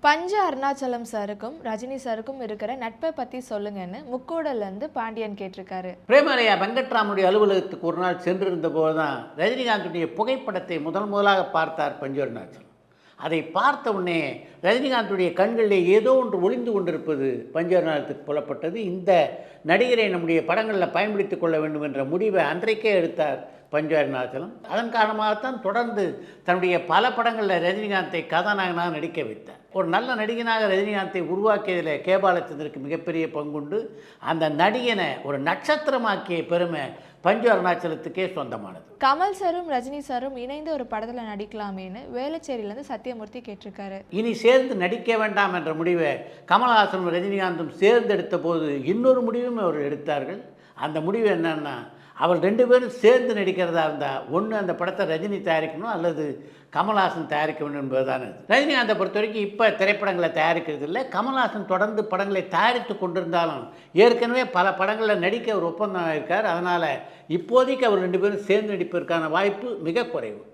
பஞ்ச அருணாச்சலம் சாருக்கும் ரஜினி சாருக்கும் இருக்கிற நட்பை பற்றி சொல்லுங்கன்னு முக்கோடல்லேருந்து பாண்டியன் கேட்டிருக்காரு. பிரேமலயா வெங்கட்ராமனுடைய அலுவலகத்துக்கு ஒரு நாள் சென்றிருந்த போது தான் ரஜினிகாந்துடைய புகைப்படத்தை முதலாக பார்த்தார் பஞ்ச அருணாச்சலம். அதை பார்த்த உடனே ரஜினிகாந்துடைய கண்களிலே ஏதோ ஒன்று ஒளிந்து கொண்டிருப்பது பஞ்ச அருணாச்சலத்துக்கு புலப்பட்டது. இந்த நடிகரை நம்முடைய படங்களில் பயன்படுத்திக் கொள்ள வேண்டும் என்ற முடிவை அன்றைக்கே எடுத்தார் பஞ்ச அருணாச்சலம். அதன் காரணமாகத்தான் தொடர்ந்து தன்னுடைய பல படங்களில் ரஜினிகாந்தை கதாநாயகனாக நடிக்க வைத்தார். ஒரு நல்ல நடிகனாக ரஜினிகாந்தை உருவாக்கியதில் கே பாலச்சந்தருக்கு மிகப்பெரிய பங்குண்டு. அந்த நடிகனை ஒரு நட்சத்திரமாக்கிய பெருமை பஞ்ச அருணாச்சலத்துக்கே சொந்தமானது. கமல் சாரும் ரஜினி சாரும் இணைந்து ஒரு படத்தில் நடிக்கலாமேன்னு வேளச்சேரியிலேருந்து சத்யமூர்த்தி கேட்டிருக்காரு. இனி சேர்ந்து நடிக்க வேண்டாம் என்ற முடிவை கமல்ஹாசனும் ரஜினிகாந்தும் சேர்ந்தெடுத்த போது இன்னொரு முடிவும் அவர் எடுத்தார்கள். அந்த முடிவு என்னன்னா, அவள் ரெண்டு பேரும் சேர்ந்து நடிக்கிறதா இருந்தால் ஒன்று அந்த படத்தை ரஜினி தயாரிக்கணும் அல்லது கமல்ஹாசன் தயாரிக்க வேண்டும் என்பதுதான். ரஜினிகாந்தை பொறுத்த வரைக்கும் இப்போ திரைப்படங்களை தயாரிக்கிறது இல்லை. கமல்ஹாசன் தொடர்ந்து படங்களை தயாரித்து கொண்டிருந்தாலும் ஏற்கனவே பல படங்களில் நடிக்க ஒரு ஒப்பந்தம் இருக்கார். அதனால் இப்போதைக்கு அவர் ரெண்டு பேரும் சேர்ந்து நடிப்பதற்கான வாய்ப்பு மிக குறைவு.